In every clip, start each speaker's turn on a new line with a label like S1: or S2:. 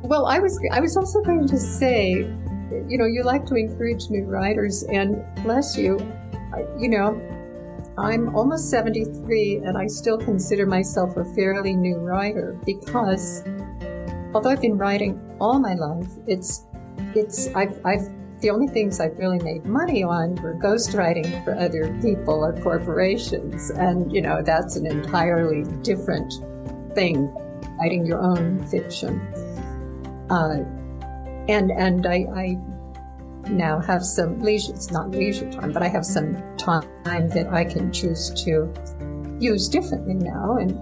S1: Well, I was also going to say, you like to encourage new writers, and bless you, I'm almost 73 and I still consider myself a fairly new writer because although I've been writing all my life, the only things I've really made money on were ghostwriting for other people or corporations. And, that's an entirely different thing, writing your own fiction. And I now have some leisure, it's not leisure time, but I have some time that I can choose to use differently now. And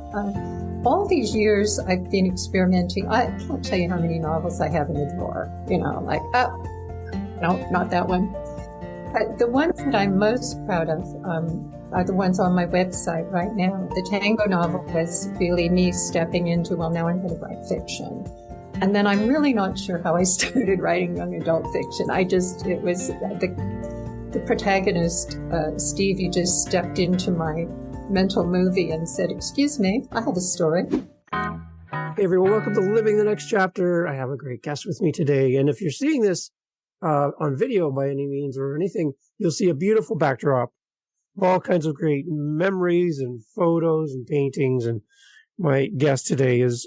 S1: all these years I've been experimenting. I can't tell you how many novels I have in the drawer, no, not that one. But the ones that I'm most proud of are the ones on my website right now. The tango novel was really me stepping into, now I'm going to write fiction. And then I'm really not sure how I started writing young adult fiction. It was the protagonist, Stevie, just stepped into my mental movie and said, "Excuse me, I have a story."
S2: Hey everyone, welcome to Living the Next Chapter. I have a great guest with me today. And if you're seeing this on video by any means or anything, you'll see a beautiful backdrop of all kinds of great memories and photos and paintings. And my guest today is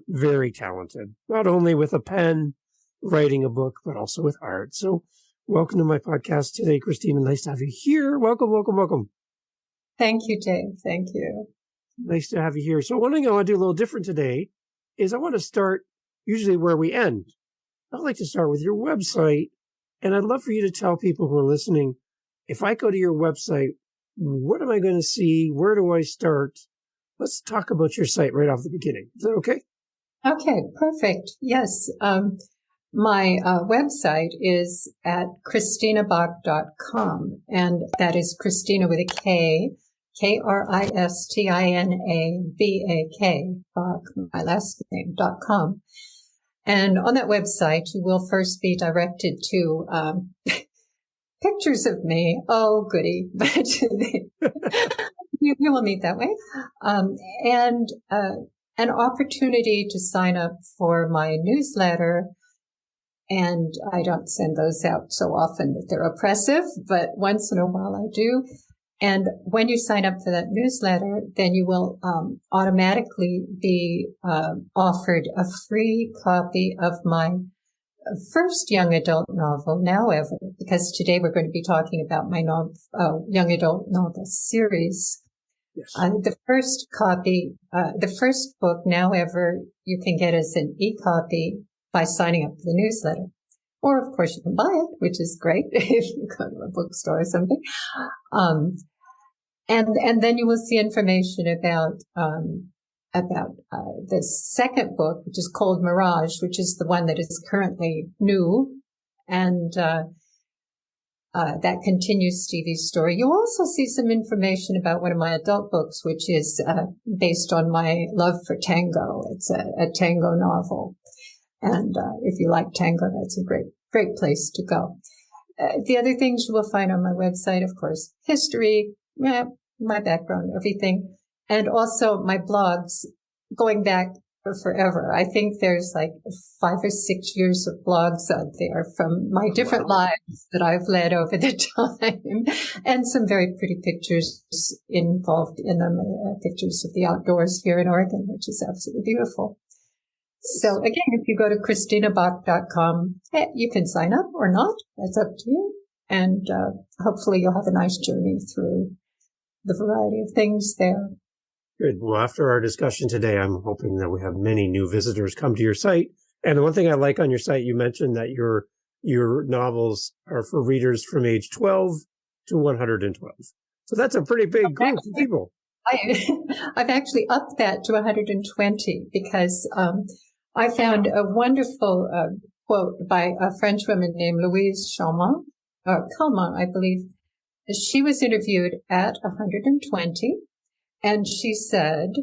S2: very talented, not only with a pen, writing a book, but also with art. So welcome to my podcast today, Kristina. Nice to have you here. Welcome, welcome, welcome.
S1: Thank you, Dave. Thank you.
S2: Nice to have you here. So one thing I want to do a little different today is I want to start usually where we end. I'd like to start with your website, and I'd love for you to tell people who are listening, if I go to your website, what am I going to see? Where do I start? Let's talk about your site right off the beginning. Is that okay?
S1: Okay, perfect. Yes. My website is at KristinaBak.com, and that is Kristina with a K, KRISTINABAK, Bak, my last name, .com. And on that website, you will first be directed to pictures of me. Oh, goody. But you will meet that way. And an opportunity to sign up for my newsletter. And I don't send those out so often that they're oppressive, but once in a while I do. And when you sign up for that newsletter, then you will automatically be offered a free copy of my first young adult novel, Now Ever, because today we're going to be talking about my young adult novel series.
S2: Yes.
S1: The first copy, the first book, Now Ever, you can get as an e-copy by signing up for the newsletter. Or, of course, you can buy it, which is great if you go to a bookstore or something. And then you will see information about the second book, which is called Mirage, which is the one that is currently new. And that continues Stevie's story. You'll also see some information about one of my adult books, which is based on my love for tango. It's a tango novel. And if you like tango, that's a great place to go. The other things you will find on my website, of course, history, my background, everything, and also my blogs going back for forever. I think there's like 5 or 6 years of blogs out there from my different lives that I've led over the time, and some very pretty pictures involved in them, pictures of the outdoors here in Oregon, which is absolutely beautiful. So again, if you go to KristinaBak.com, you can sign up or not. That's up to you. And hopefully you'll have a nice journey through the variety of things there.
S2: Good. Well, after our discussion today, I'm hoping that we have many new visitors come to your site. And the one thing I like on your site, you mentioned that your novels are for readers from age 12 to 112. So that's a pretty big group of people.
S1: I've actually upped that to 120 because I found a wonderful quote by a French woman named Louise Calment, I believe. She was interviewed at 120, and she said,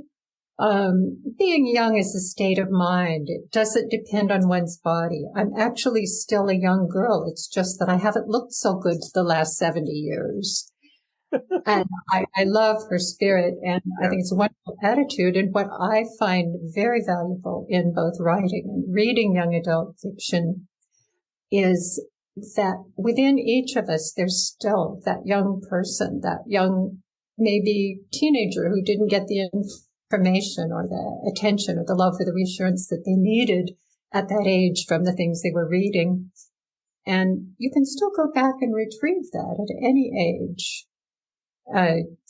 S1: being young is a state of mind. It doesn't depend on one's body. I'm actually still a young girl. It's just that I haven't looked so good the last 70 years. And I love her spirit, and I think it's a wonderful attitude. And what I find very valuable in both writing and reading young adult fiction is that within each of us, there's still that young person, that young, maybe teenager who didn't get the information or the attention or the love or the reassurance that they needed at that age from the things they were reading. And you can still go back and retrieve that at any age.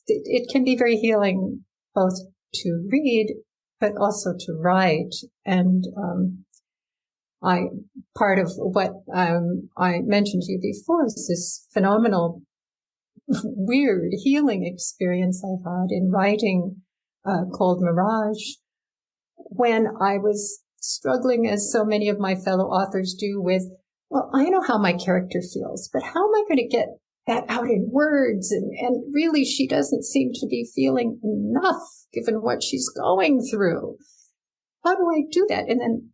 S1: It can be very healing both to read, but also to write. And part of what I mentioned to you before is this phenomenal, weird healing experience I had in writing Cold Mirage, when I was struggling, as so many of my fellow authors do, with, well, I know how my character feels, but how am I going to get that out in words? And really, she doesn't seem to be feeling enough given what she's going through. How do I do that? And then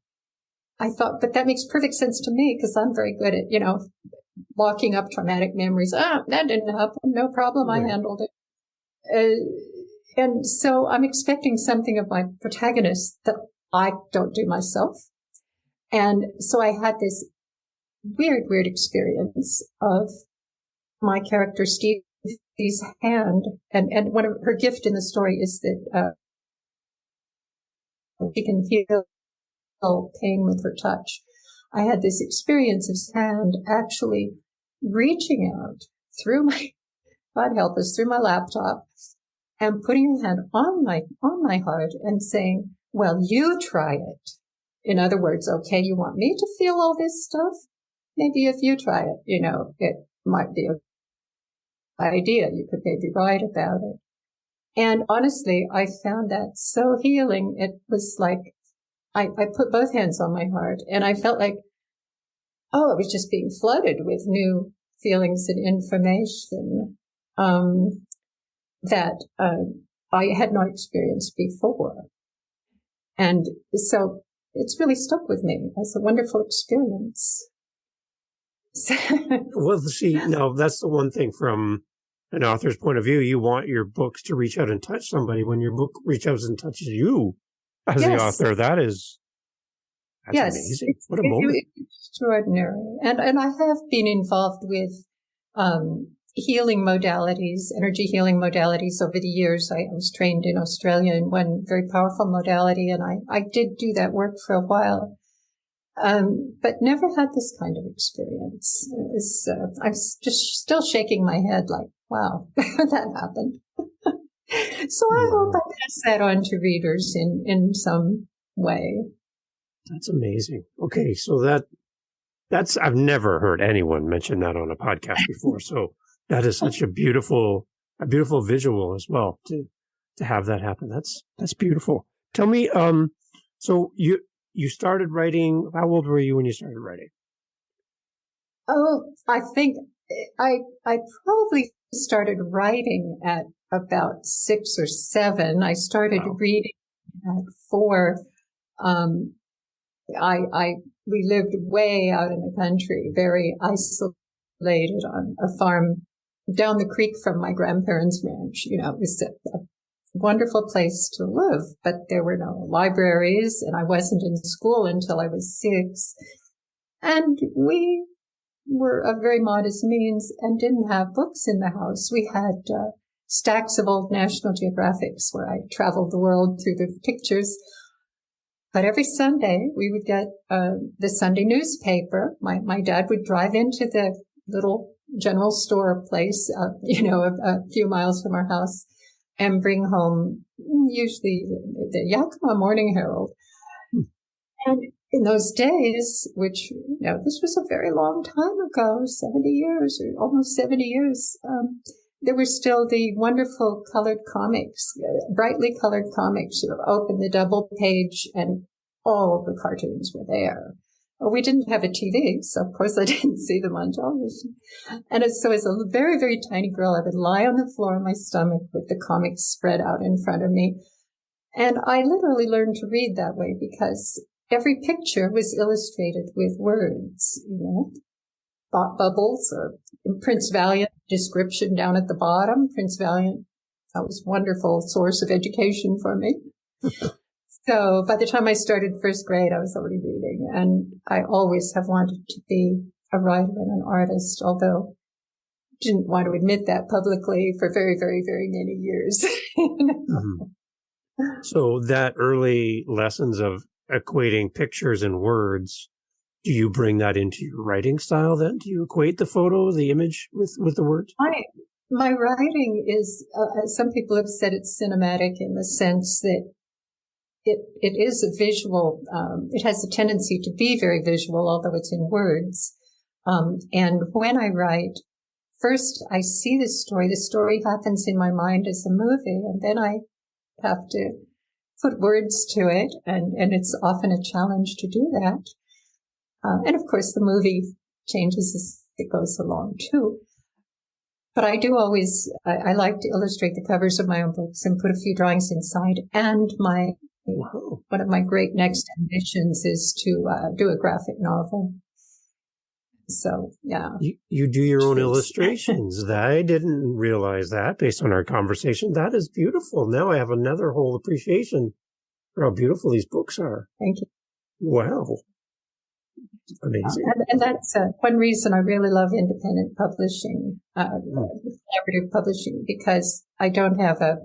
S1: I thought, but that makes perfect sense to me, because I'm very good at, locking up traumatic memories. That didn't happen. No problem. I handled it. And so I'm expecting something of my protagonist that I don't do myself. And so I had this weird experience of my character Stevie's hand. And one of her gift in the story is that she can heal pain with her touch. I had this experience of his hand actually reaching out through my, God help us, through my laptop, and putting her hand on my heart and saying, well, you try it. In other words, okay, you want me to feel all this stuff? Maybe if you try it, it might be an idea. You could maybe write about it. And honestly, I found that so healing. It was like, I put both hands on my heart, and I felt like, I was just being flooded with new feelings and information that I had not experienced before. And so it's really stuck with me as a wonderful experience.
S2: Well, see, now that's the one thing from an author's point of view. You want your books to reach out and touch somebody. When your book reaches out and touches you as the author, that's amazing. What a moment.
S1: It's extraordinary. And I have been involved with healing modalities, energy healing modalities over the years. I was trained in Australia in one very powerful modality, and I did do that work for a while, but never had this kind of experience. It was, I was just still shaking my head like, wow, that happened. So I hope I pass that on to readers in some way.
S2: That's amazing. Okay, so that's I've never heard anyone mention that on a podcast before. So that is such a beautiful visual as well to have that happen. That's beautiful. Tell me, so you started writing. How old were you when you started writing?
S1: Oh, I think I probably started writing at about 6 or 7. I started reading at 4. We lived way out in the country, very isolated on a farm down the creek from my grandparents' ranch. It was a wonderful place to live, but there were no libraries, and I wasn't in school until I was 6. And we were of very modest means and didn't have books in the house. We had stacks of old National Geographics where I traveled the world through the pictures. But every Sunday we would get the Sunday newspaper. My dad would drive into the little general store place, a few miles from our house, and bring home usually the Yakima Morning Herald. And in those days, which, this was a very long time ago, 70 years or almost 70 years, there were still the wonderful colored comics, brightly colored comics. You open the double page and all of the cartoons were there. Well, we didn't have a TV, so of course I didn't see them on television. And so as a very, very tiny girl, I would lie on the floor on my stomach with the comics spread out in front of me. And I literally learned to read that way because every picture was illustrated with words, thought bubbles, or Prince Valiant description down at the bottom. Prince Valiant, that was a wonderful source of education for me. So by the time I started first grade, I was already reading, and I always have wanted to be a writer and an artist, although didn't want to admit that publicly for very, very, very many years.
S2: So that early lessons of equating pictures and words, do you bring that into your writing style then? Do you equate the photo, the image with the words?
S1: My writing is, some people have said it's cinematic in the sense that it is a visual, it has a tendency to be very visual, although it's in words. And when I write, first I see the story happens in my mind as a movie, and then I have to put words to it, and it's often a challenge to do that. And of course, the movie changes as it goes along too. But I do always, I like to illustrate the covers of my own books and put a few drawings inside. And one of my great next ambitions is to do a graphic novel. So, yeah.
S2: You do your own illustrations. I didn't realize that based on our conversation. That is beautiful. Now I have another whole appreciation for how beautiful these books are.
S1: Thank you.
S2: Wow. Amazing.
S1: And that's one reason I really love independent publishing, collaborative publishing, because I don't have a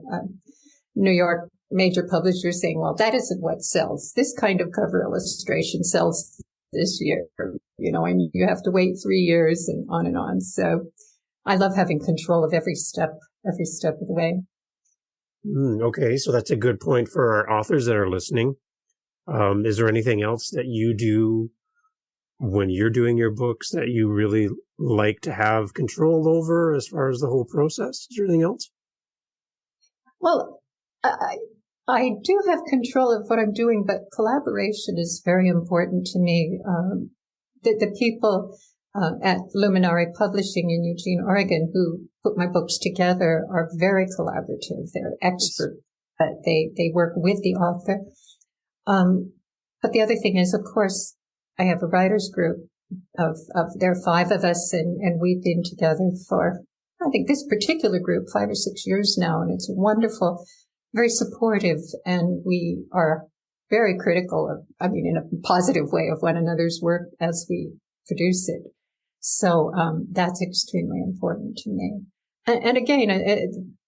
S1: New York major publisher saying, well, that isn't what sells. This kind of cover illustration sells this year, and you have to wait 3 years and on and on. So I love having control of every step of the way.
S2: Okay, so that's a good point for our authors that are listening. Is there anything else that you do when you're doing your books that you really like to have control over as far as the whole process? Is there anything else?
S1: Well, I do have control of what I'm doing, but collaboration is very important to me. The people at Luminary Publishing in Eugene, Oregon, who put my books together are very collaborative. They're expert. They work with the author. But the other thing is, of course, I have a writers group there are 5 of us, and we've been together for, I think, this particular group 5 or 6 years now, and it's wonderful, very supportive, and we are very critical in a positive way of one another's work as we produce it. So that's extremely important to me. And again,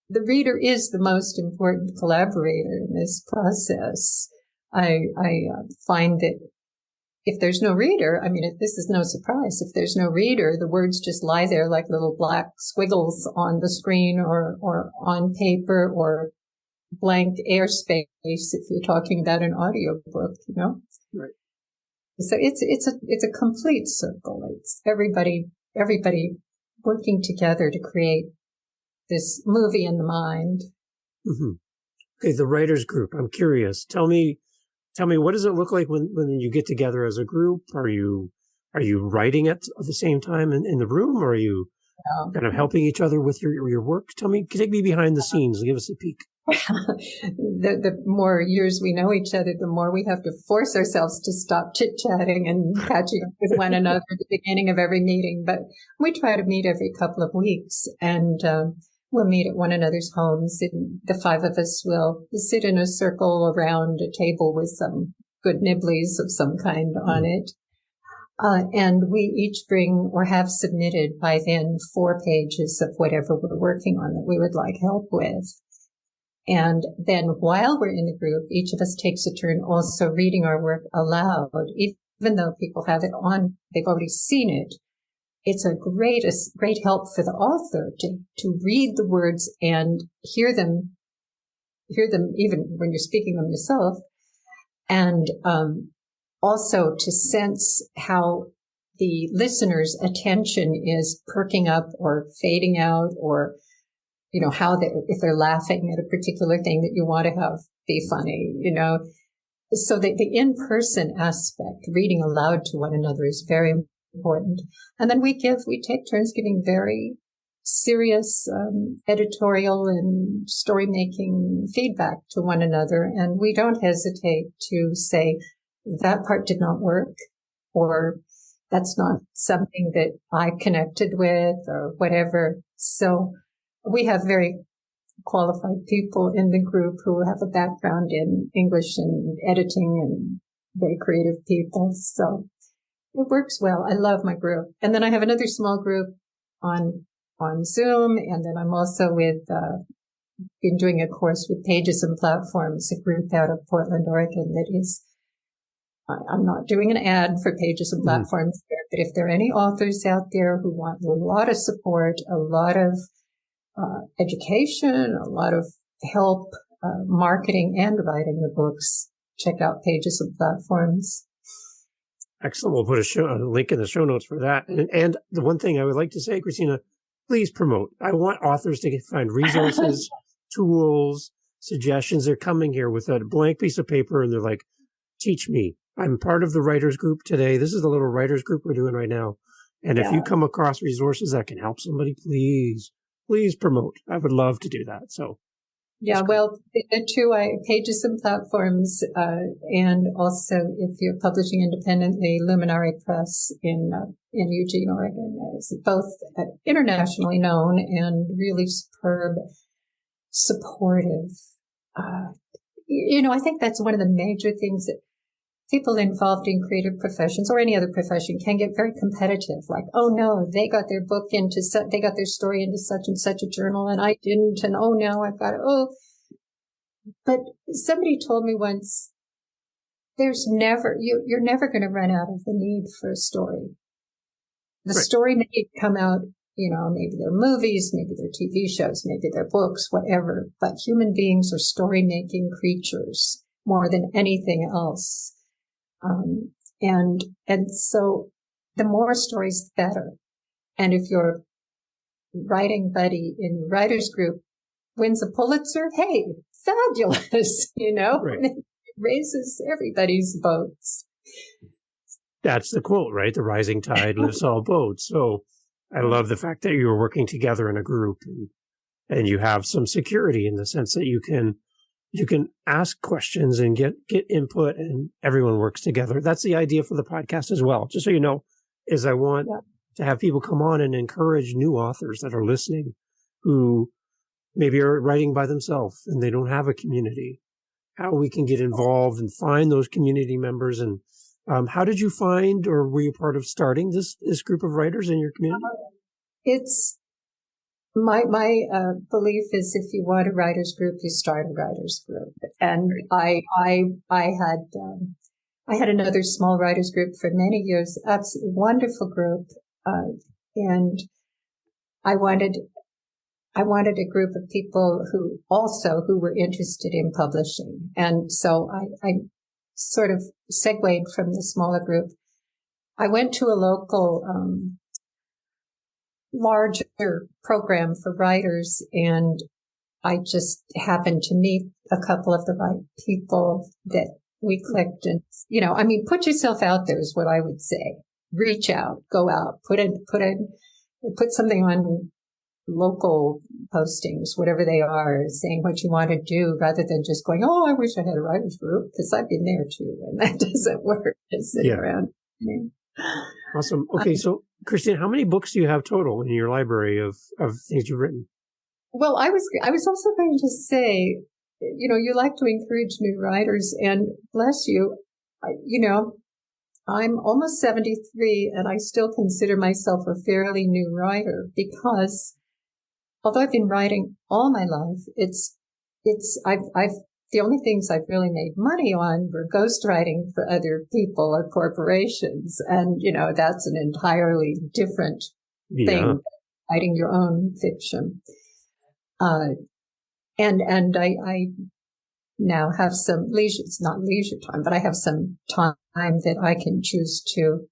S1: the reader is the most important collaborator in this process. I find that if there's no reader, this is no surprise. If there's no reader, the words just lie there like little black squiggles on the screen or on paper, or blank airspace if you're talking about an audiobook,
S2: Right.
S1: So it's a complete circle. It's everybody working together to create this movie in the mind.
S2: Mm-hmm. Okay, the writers group. I'm curious. Tell me, what does it look like when you get together as a group? Are you writing at the same time in the room, or are you kind of helping each other with your work? Take me behind the scenes. Give us a peek.
S1: The more years we know each other, the more we have to force ourselves to stop chit-chatting and catching up with one another at the beginning of every meeting. But we try to meet every couple of weeks, and we'll meet at one another's homes. And the 5 of us will sit in a circle around a table with some good nibblies of some kind on it. And we each bring or have submitted by then 4 pages of whatever we're working on that we would like help with. And then while we're in the group, each of us takes a turn also reading our work aloud. Even though people have it on, they've already seen it. It's a great help for the author to read the words and hear them even when you're speaking them yourself. And also to sense how the listener's attention is perking up or fading out, or if they're laughing at a particular thing that you want to have be funny, So the in-person aspect, reading aloud to one another, is very important. And then we take turns giving very serious editorial and story-making feedback to one another. And we don't hesitate to say, that part did not work, or that's not something that I connected with or whatever. So we have very qualified people in the group who have a background in English and editing and very creative people. So it works well. I love my group. And then I have another small group on Zoom. And then I'm also been doing a course with Pages and Platforms, a group out of Portland, Oregon that is, I'm not doing an ad for Pages and Platforms here, but if there are any authors out there who want a lot of support, a lot of education, a lot of help marketing and writing your books, check out Pages and Platforms.
S2: Excellent. We'll put a link in the show notes for that. And the one thing I would like to say, Kristina, please promote. I want authors to find resources, tools, suggestions. They're coming here with a blank piece of paper and they're like, teach me. I'm part of the writers group today. This is the little writers group we're doing right now. And if you come across resources that can help somebody, please promote. I would love to do that. So.
S1: Yeah, well, the two Pages and Platforms, and also if you're publishing independently, Luminary Press in Eugene, Oregon, is both internationally known and really superb, supportive. I think that's one of the major things that people involved in creative professions or any other profession can get very competitive. Like, oh no, they got their they got their story into such and such a journal and I didn't. And oh no, I've got it. But somebody told me once, you're never going to run out of the need for a story. The story may come out, maybe they're movies, maybe they're TV shows, maybe they're books, whatever. But human beings are story-making creatures more than anything else. And so the more stories, the better. And if your writing buddy in your writers group wins a Pulitzer, hey, fabulous, it raises everybody's boats.
S2: That's the quote, right? The rising tide lifts all boats. So I love the fact that you were working together in a group and you have some security in the sense that you can ask questions and get input and everyone works together. That's the idea for the podcast as well. Just so you know, is I want to have people come on and encourage new authors that are listening who maybe are writing by themselves and they don't have a community, how we can get involved and find those community members. And how did you find, or were you part of starting this group of writers in your community?
S1: It's my belief is if you want a writers group, you start a writers group. And I had another small writers group for many years, absolutely wonderful group. And I wanted a group of people who were interested in publishing. And so I sort of segued from the smaller group. I went to a local, larger program for writers, and I just happened to meet a couple of the right people that we clicked. And, put yourself out there is what I would say. Reach out, go out, put something on local postings, whatever they are, saying what you want to do rather than just going, oh, I wish I had a writers group, because I've been there too. And that doesn't work. Just sit around.
S2: Awesome. Okay. So Kristina, how many books do you have total in your library of things you've written?
S1: Well, I was also going to say, you like to encourage new writers, and bless you, I'm almost 73 and I still consider myself a fairly new writer because although I've been writing all my life, the only things I've really made money on were ghostwriting for other people or corporations. And, that's an entirely different thing, writing your own fiction. And I now have some leisure, it's not leisure time, but I have some time that I can choose to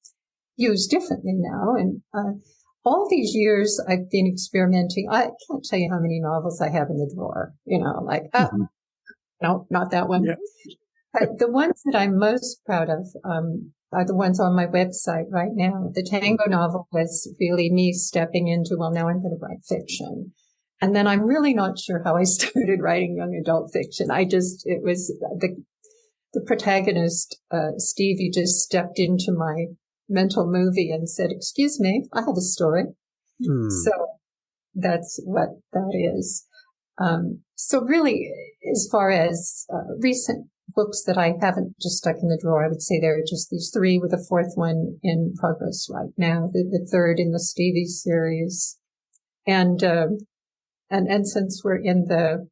S1: use differently now. And all these years I've been experimenting. I can't tell you how many novels I have in the drawer, no, not that one. Yeah. But the ones that I'm most proud of are the ones on my website right now. The Tango novel was really me stepping into, well, now I'm going to write fiction. And then I'm really not sure how I started writing young adult fiction. It was the protagonist, Steve, he just stepped into my mental movie and said, "Excuse me, I have a story." So that's what that is. So really, as far as recent books that I haven't just stuck in the drawer, I would say there are just these three, with a fourth one in progress right now, the third in the Stevie series. And since we're in the,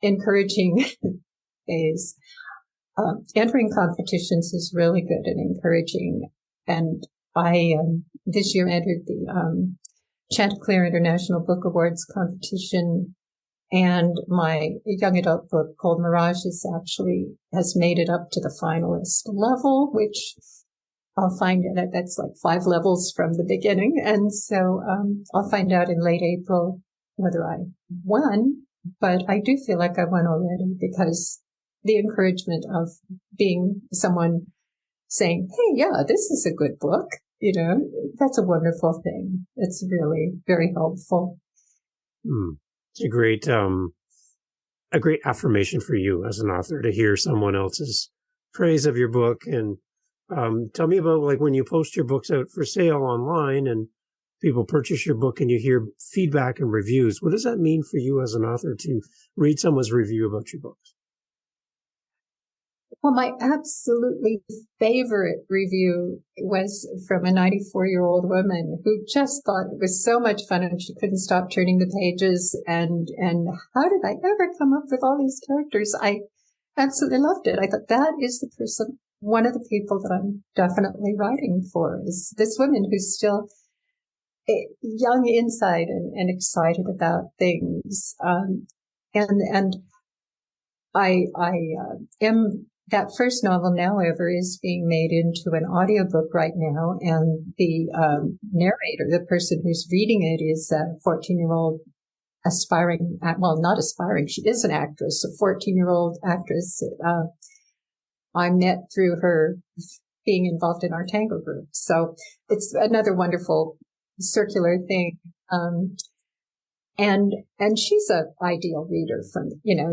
S1: encouraging phase, entering competitions is really good and encouraging. And I, this year entered the Chanticleer International Book Awards competition, and my young adult book called Mirages has made it up to the finalist level, which I'll find that that's like 5 levels from the beginning. And so I'll find out in late April whether I won, but I do feel like I won already, because the encouragement of being someone saying, "Hey, yeah, this is a good book," that's a wonderful thing. It's really very helpful.
S2: It's a great affirmation for you as an author to hear someone else's praise of your book. And tell me about, like, when you post your books out for sale online and people purchase your book and you hear feedback and reviews. What does that mean for you as an author to read someone's review about your books?
S1: Well, my absolutely favorite review was from a 94-year-old woman who just thought it was so much fun and she couldn't stop turning the pages. And how did I ever come up with all these characters? I absolutely loved it. I thought, that is the person, one of the people that I'm definitely writing for, is this woman who's still young inside and excited about things. And I am. That first novel, now ever, is being made into an audiobook right now, and the narrator, the person who's reading it, is a 14-year-old aspiring, well, not aspiring, she is an actress, a 14-year-old actress. I met through her being involved in our tango group. So it's another wonderful circular thing. And she's an ideal reader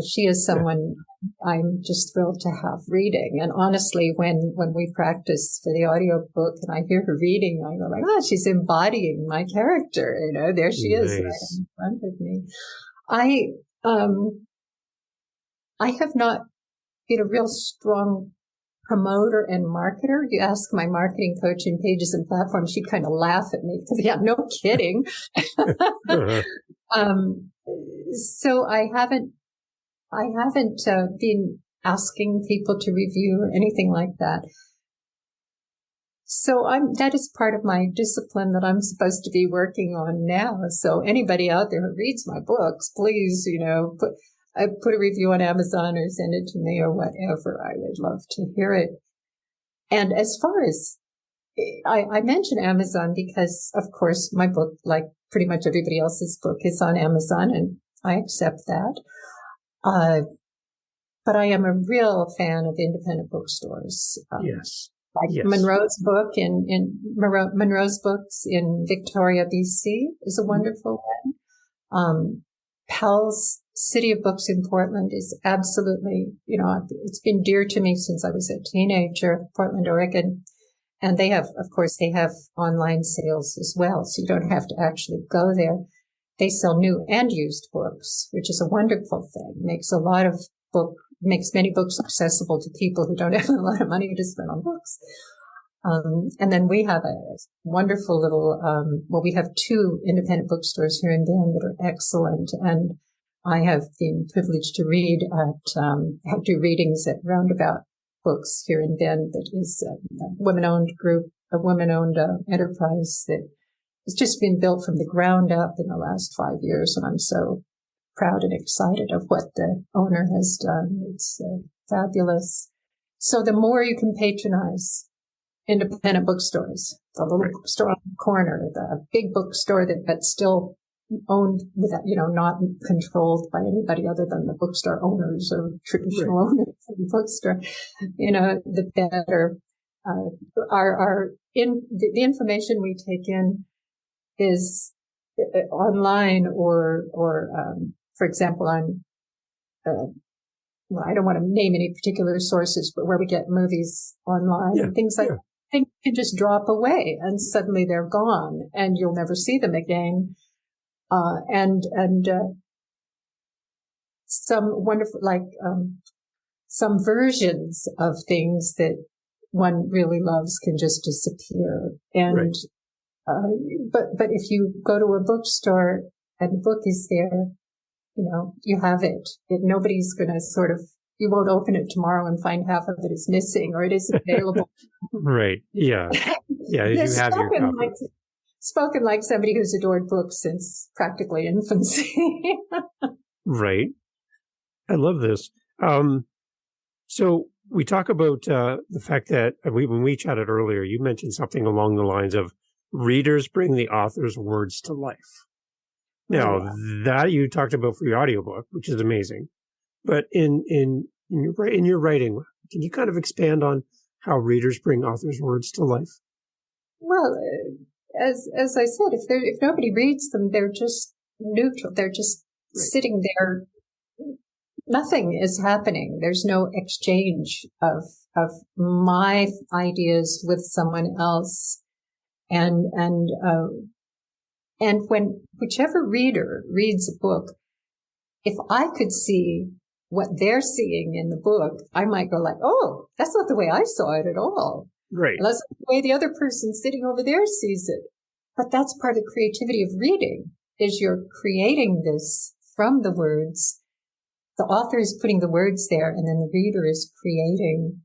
S1: she is someone I'm just thrilled to have reading. And honestly, when we practice for the audiobook and I hear her reading, I go like, she's embodying my character. There she is right in front of me. I have not been a real strong promoter and marketer. You ask my marketing coach in Pages and Platforms, she'd kind of laugh at me because, no kidding. So I haven't been asking people to review or anything like that. So that is part of my discipline that I'm supposed to be working on now. So anybody out there who reads my books, please, put a review on Amazon or send it to me or whatever. I would love to hear it. And as far as I mention Amazon because, of course, my book, like pretty much everybody else's book, is on Amazon, and I accept that. But I am a real fan of independent bookstores.
S2: Yes.
S1: Monroe's book Monroe's Books in Victoria, BC is a wonderful one. Powell's City of Books in Portland is absolutely, it's been dear to me since I was a teenager, Portland, Oregon. And they have online sales as well. So you don't have to actually go there. They sell new and used books, which is a wonderful thing. Makes many books accessible to people who don't have a lot of money to spend on books. And then we have a wonderful little, we have 2 independent bookstores here in Bend that are excellent. And I have been privileged to do readings at Roundabout Books here in Bend, that is a women-owned group, a women-owned enterprise that has just been built from the ground up in the last 5 years. And I'm so proud and excited of what the owner has done. It's fabulous. So the more you can patronize independent bookstores, the little bookstore on the corner, the big bookstore that's still owned without, not controlled by anybody other than the bookstore owners or traditional owners of the bookstore, the better. The information we take in is online or for example, on, I don't want to name any particular sources, but where we get movies online and things like that. things can just drop away and suddenly they're gone and you'll never see them again. And some wonderful, some versions of things that one really loves can just disappear. And, but if you go to a bookstore and the book is there, you have it. Nobody's going to you won't open it tomorrow and find half of it is missing or it isn't available.
S2: Right. Yeah. Yeah. You have your copy.
S1: Spoken like somebody who's adored books since practically infancy.
S2: Right. I love this. So we talk about the fact that when we chatted earlier, you mentioned something along the lines of readers bring the author's words to life. Now, that you talked about for your audiobook, which is amazing. But in your writing, can you kind of expand on how readers bring authors' words to life?
S1: Well, as I said, if nobody reads them, they're just neutral. They're just sitting there. Nothing is happening. There's no exchange of my ideas with someone else, and when whichever reader reads a book, if I could see what they're seeing in the book, I might go like, oh, that's not the way I saw it at all.
S2: Right.
S1: That's not the way the other person sitting over there sees it. But that's part of the creativity of reading, is you're creating this from the words. The author is putting the words there, and then the reader is creating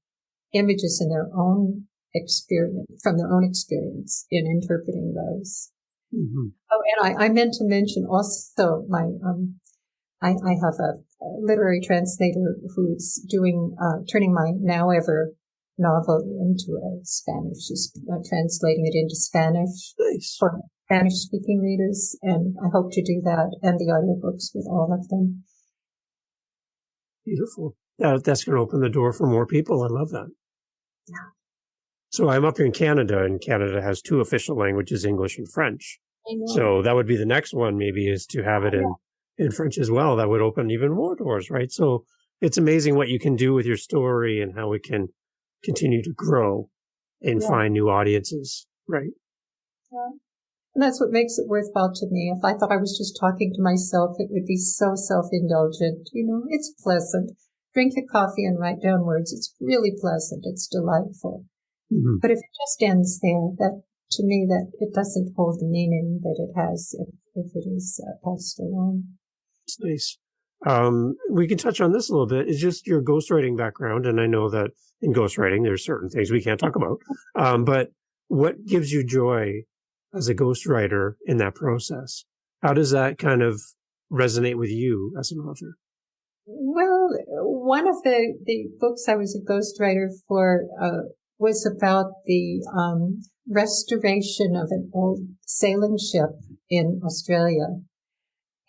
S1: images in their own experience, from their own experience in interpreting those. Mm-hmm. Oh, and I meant to mention also I have a literary translator who's turning my Now Ever novel into a Spanish. She's translating it into Spanish for Spanish-speaking readers, and I hope to do that and the audiobooks with all of them.
S2: Beautiful. That's going to open the door for more people. I love that.
S1: Yeah.
S2: So I'm up here in Canada, and Canada has two official languages, English and French. So that would be the next one, maybe, is to have it in French as well. That would open even more doors, right? So it's amazing what you can do with your story and how it can continue to grow and find new audiences, right?
S1: Yeah. And that's what makes it worthwhile to me. If I thought I was just talking to myself, it would be so self-indulgent. It's pleasant. Drink your coffee and write down words. It's really pleasant. It's delightful. Mm-hmm. But if it just ends there, that to me, that it doesn't hold the meaning that it has if it is passed along.
S2: It's nice. We can touch on this a little bit. It's just your ghostwriting background. And I know that in ghostwriting, there's certain things we can't talk about. But what gives you joy as a ghostwriter in that process? How does that kind of resonate with you as an author?
S1: Well, one of the books I was a ghostwriter for was about the restoration of an old sailing ship in Australia.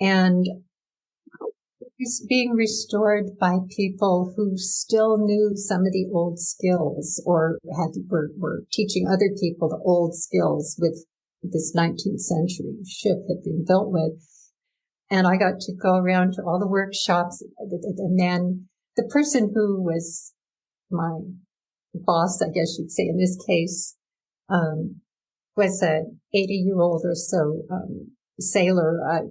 S1: And it was being restored by people who still knew some of the old skills or were teaching other people the old skills with this 19th century ship had been built with. And I got to go around to all the workshops. The person who was my boss, I guess you'd say in this case, was a 80-year-old or so sailor.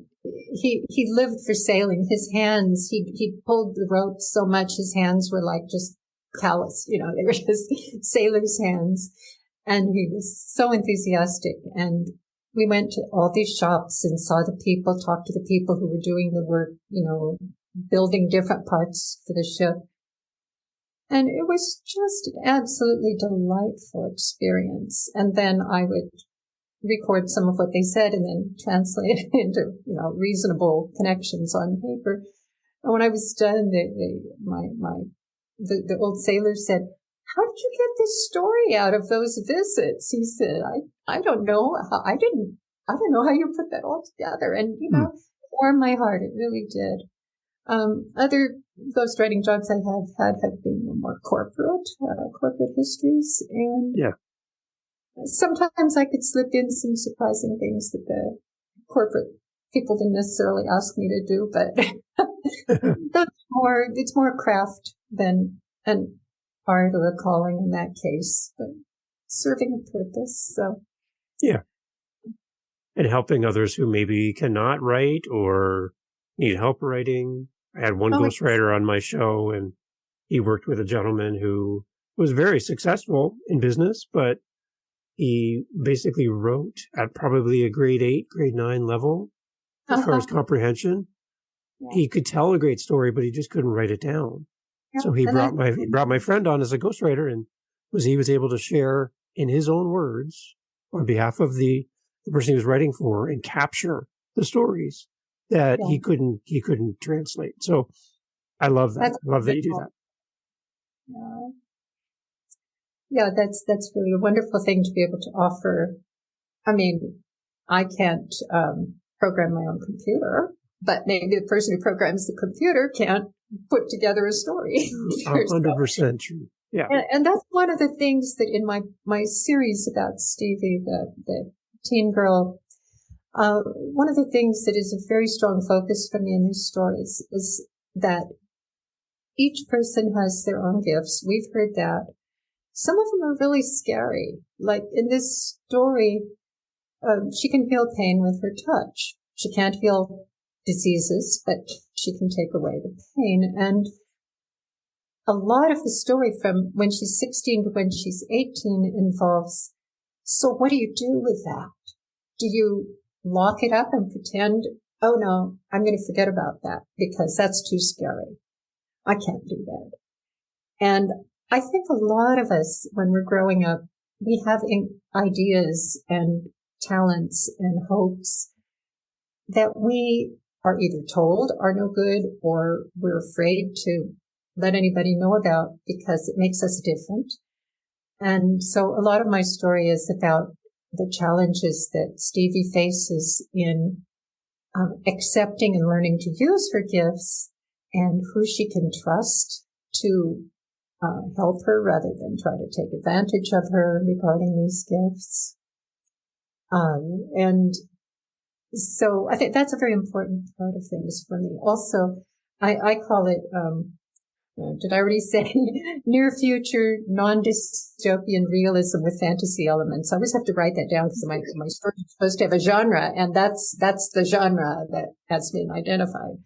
S1: He lived for sailing. His hands, he pulled the ropes so much his hands were like just callous. They were just sailor's hands. And he was so enthusiastic. And we went to all these shops and saw the people, talked to the people who were doing the work, building different parts for the ship. And it was just an absolutely delightful experience. And then I would record some of what they said and then translate it into, reasonable connections on paper. And when I was done, the old sailor said, "How did you get this story out of those visits?" He said, I don't know how, I don't know how you put that all together. And, it warmed my heart. It really did. Other ghostwriting jobs I have been more corporate histories. And sometimes I could slip in some surprising things that the corporate people didn't necessarily ask me to do, but it's more craft than an art or a calling in that case. But serving a purpose. So
S2: yeah, and helping others who maybe cannot write or need help writing. I had one ghostwriter on my show, and he worked with a gentleman who was very successful in business, but he basically wrote at probably a grade 8, grade 9 level as far as comprehension. Yeah. He could tell a great story, but he just couldn't write it down. Yeah. So he brought my friend on as a ghostwriter, and he was able to share in his own words on behalf of the person he was writing for and capture the stories that he couldn't translate. So I love that. I love that you do that.
S1: Yeah, that's really a wonderful thing to be able to offer. I mean, I can't program my own computer, but maybe the person who programs the computer can't put together a story.
S2: 100% true. Yeah,
S1: and that's one of the things that in my series about Stevie, the teen girl, one of the things that is a very strong focus for me in these stories is that each person has their own gifts. We've heard that. Some of them are really scary. Like in this story, she can heal pain with her touch. She can't heal diseases, but she can take away the pain. And a lot of the story from when she's 16 to when she's 18 involves, so what do you do with that? Do you lock it up and pretend, oh no, I'm going to forget about that because that's too scary. I can't do that. And I think a lot of us, when we're growing up, we have ideas and talents and hopes that we are either told are no good or we're afraid to let anybody know about because it makes us different. And so a lot of my story is about the challenges that Stevie faces in accepting and learning to use her gifts and who she can trust to help her rather than try to take advantage of her regarding these gifts. And so I think that's a very important part of things for me. Also, I call it, did I already say near future, non-dystopian realism with fantasy elements? I always have to write that down because my story is supposed to have a genre, and that's the genre that has been identified.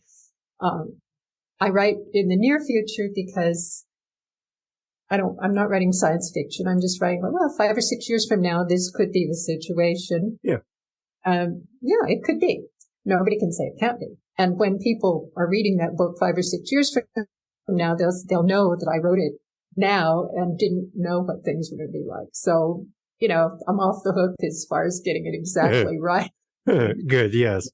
S1: I write in the near future because I'm not writing science fiction. I'm just writing, well, 5 or 6 years from now, this could be the situation.
S2: Yeah.
S1: Yeah, it could be. Nobody can say it can't be. And when people are reading that book 5 or 6 years from now, they'll know that I wrote it now and didn't know what things were going to be like. So, I'm off the hook as far as getting it exactly right.
S2: Good, yes.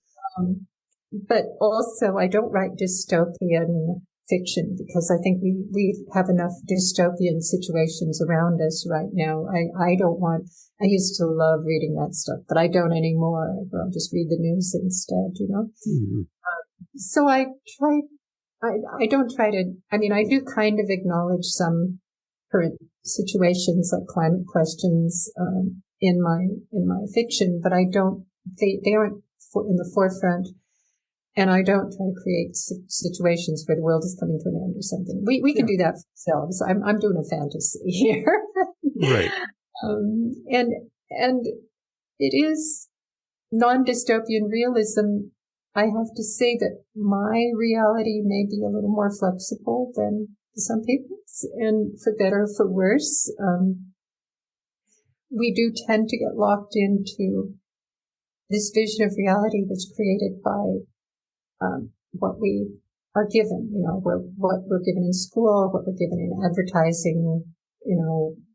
S1: But also, I don't write dystopian fiction because I think we have enough dystopian situations around us right now. I used to love reading that stuff, but I don't anymore. I'll just read the news instead,
S2: Mm-hmm.
S1: So I don't try to, I do kind of acknowledge some current situations like climate questions, in my fiction, but they aren't in the forefront. And I don't try to create situations where the world is coming to an end or something. We can do that for ourselves. I'm doing a fantasy here.
S2: Right.
S1: And it is non-dystopian realism. I have to say that my reality may be a little more flexible than some people's, and for better or for worse. We do tend to get locked into this vision of reality that's created by what we are given, what we're given in school, what we're given in advertising,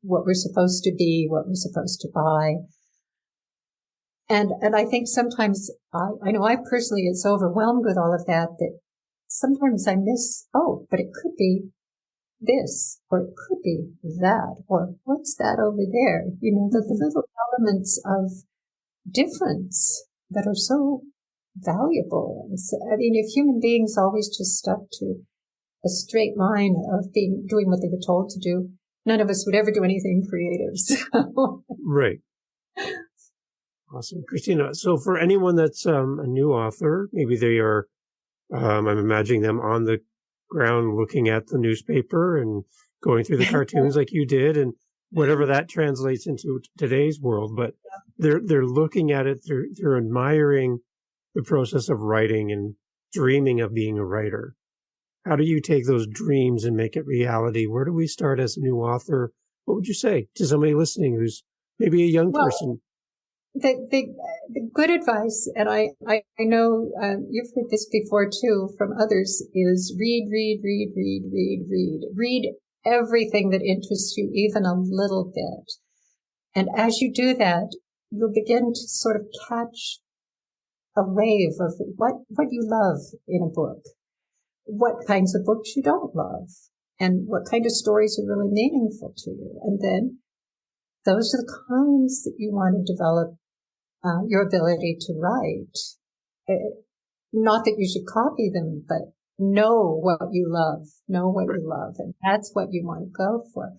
S1: what we're supposed to be, what we're supposed to buy. And I think sometimes I know I personally is overwhelmed with all of that sometimes I miss, but it could be this, or it could be that, or what's that over there? The little elements of difference that are so valuable. And so, if human beings always just stuck to a straight line of doing what they were told to do, none of us would ever do anything creative. So.
S2: Right. Awesome. Kristina, so for anyone that's a new author, maybe they are, I'm imagining them on the ground looking at the newspaper and going through the cartoons like you did, and whatever that translates into today's world. But they're looking at it, they're admiring the process of writing and dreaming of being a writer. How do you take those dreams and make it reality? Where do we start as a new author? What would you say to somebody listening who's maybe a young person?
S1: The good advice, and I know you've heard this before too from others, is read everything that interests you, even a little bit. And as you do that, you'll begin to sort of catch a wave of what you love in a book, what kinds of books you don't love, and what kind of stories are really meaningful to you. And then those are the kinds that you want to develop your ability to write. Not that you should copy them, but know what you love, and that's what you want to go for.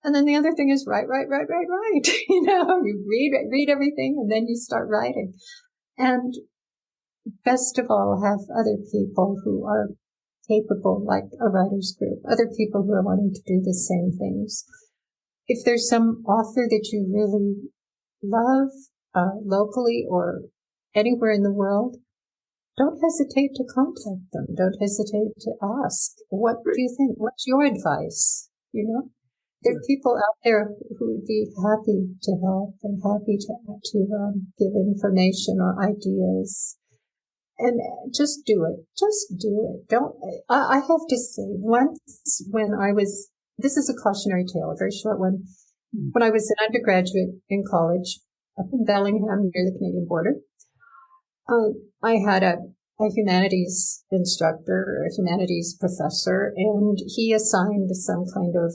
S1: And then the other thing is write. You know, you read everything, and then you start writing. And best of all, have other people who are capable, like a writer's group, other people who are wanting to do the same things. If there's some author that you really love, locally or anywhere in the world, don't hesitate to contact them. Don't hesitate to ask, what do you think? What's your advice? You know, there are people out there who would be happy to help and happy to give information or ideas. And just do it. Just do it. I have to say, once when this is a cautionary tale, a very short one. When I was an undergraduate in college, up in Bellingham near the Canadian border, I had a humanities instructor, a humanities professor, and he assigned some kind of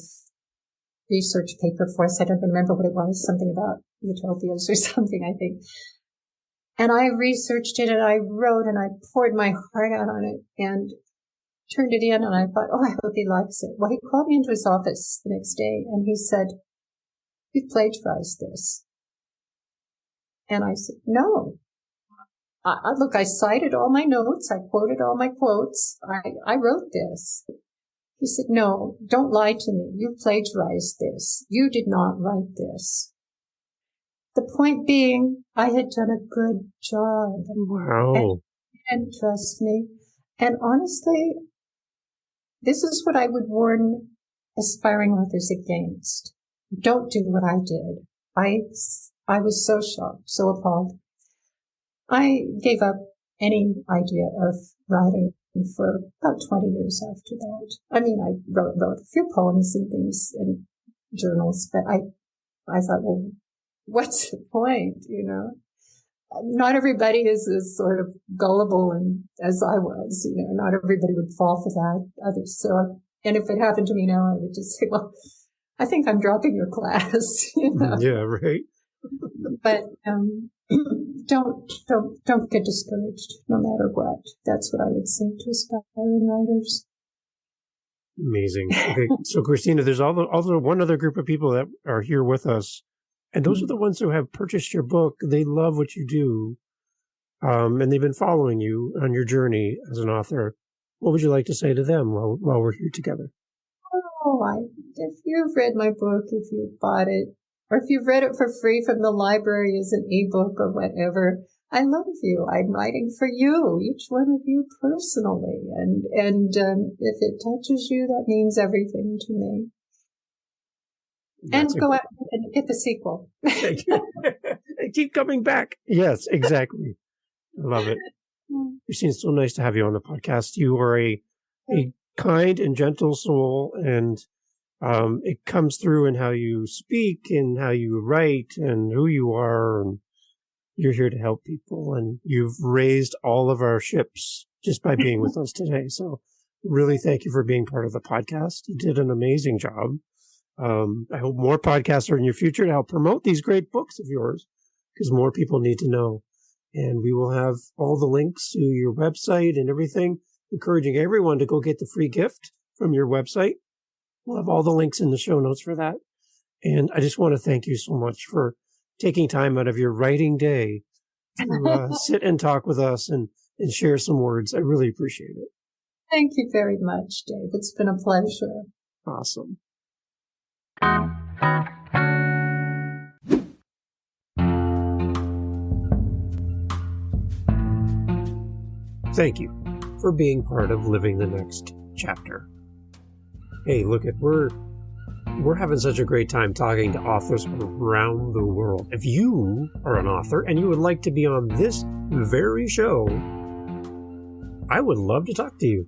S1: research paper for us. I don't remember what it was, something about utopias or something, I think. And I researched it and I wrote and I poured my heart out on it and turned it in, and I thought, I hope he likes it. Well, he called me into his office the next day and he said, "You plagiarized this." And I said, "No. Look, I cited all my notes. I quoted all my quotes. I wrote this." He said, "No, don't lie to me. You plagiarized this. You did not write this." The point being, I had done a good job.
S2: Wow.
S1: And trust me. And honestly, this is what I would warn aspiring authors against. Don't do what I did. I was so shocked, so appalled. I gave up any idea of writing for about 20 years after that. I mean, I wrote a few poems and things in journals, but I thought, well, what's the point, you know? Not everybody is as sort of gullible as I was, you know. Not everybody would fall for that. Others so. And if it happened to me now, I would just say, well, I think I'm dropping your class, you know.
S2: Yeah, right.
S1: But don't get discouraged, no matter what. That's what I would say to aspiring writers.
S2: Amazing. Okay, so Kristina, there's also one other group of people that are here with us, and those are the ones who have purchased your book. They love what you do, and they've been following you on your journey as an author. What would you like to say to them while we're here together?
S1: If you've read my book, if you've bought it, or if you've read it for free from the library as an ebook or whatever, I love you. I'm writing for you, each one of you personally. And if it touches you, that means everything to me. Go out and get the sequel.
S2: I keep coming back. Yes, exactly. I love it. Kristina, it's so nice to have you on the podcast. You are a kind and gentle soul, and it comes through in how you speak and how you write and who you are, and you're here to help people, and you've raised all of our ships just by being with us today. So really thank you for being part of the podcast. You did an amazing job. I hope more podcasts are in your future to help promote these great books of yours, because more people need to know. And we will have all the links to your website and everything, encouraging everyone to go get the free gift from your website. We'll have all the links in the show notes for that. And I just want to thank you so much for taking time out of your writing day to sit and talk with us and share some words. I really appreciate it.
S1: Thank you very much, Dave. It's been a pleasure.
S2: Awesome. Thank you for being part of Living the Next Chapter. Hey, we're having such a great time talking to authors around the world. If you are an author and you would like to be on this very show, I would love to talk to you.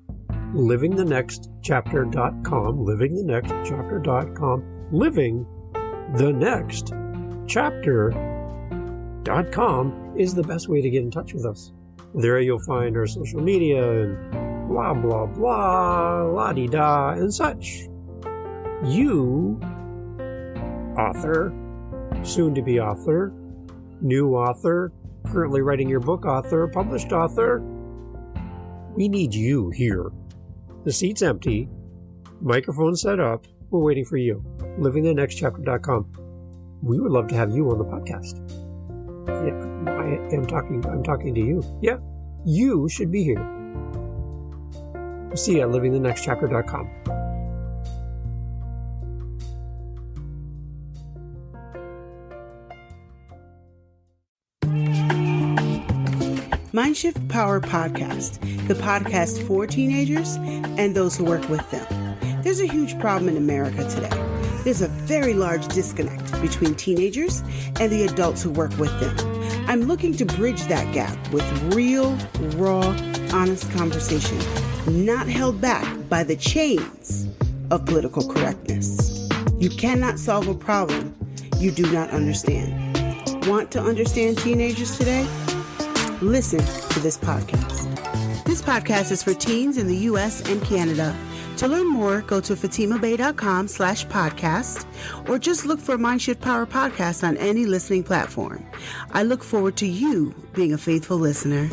S2: livingthenextchapter.com, livingthenextchapter.com, livingthenextchapter.com is the best way to get in touch with us. There you'll find our social media and blah, blah, blah, la-di-da, and such. You, author, soon-to-be author, new author, currently writing your book author, published author, we need you here. The seat's empty, microphone set up, we're waiting for you. livingthenextchapter.com. We would love to have you on the podcast. Yeah, I'm talking to you. Yeah, you should be here. See you at livingthenextchapter.com.
S3: Mindshift Power Podcast, the podcast for teenagers and those who work with them. There's a huge problem in America today. There's a very large disconnect between teenagers and the adults who work with them. I'm looking to bridge that gap with real, raw, honest conversation, not held back by the chains of political correctness. You cannot solve a problem you do not understand. Want to understand teenagers today? Listen to this podcast. This podcast is for teens in the U.S. and Canada. To learn more, go to fatimabay.com/podcast or just look for Mindshift Power Podcast on any listening platform. I look forward to you being a faithful listener.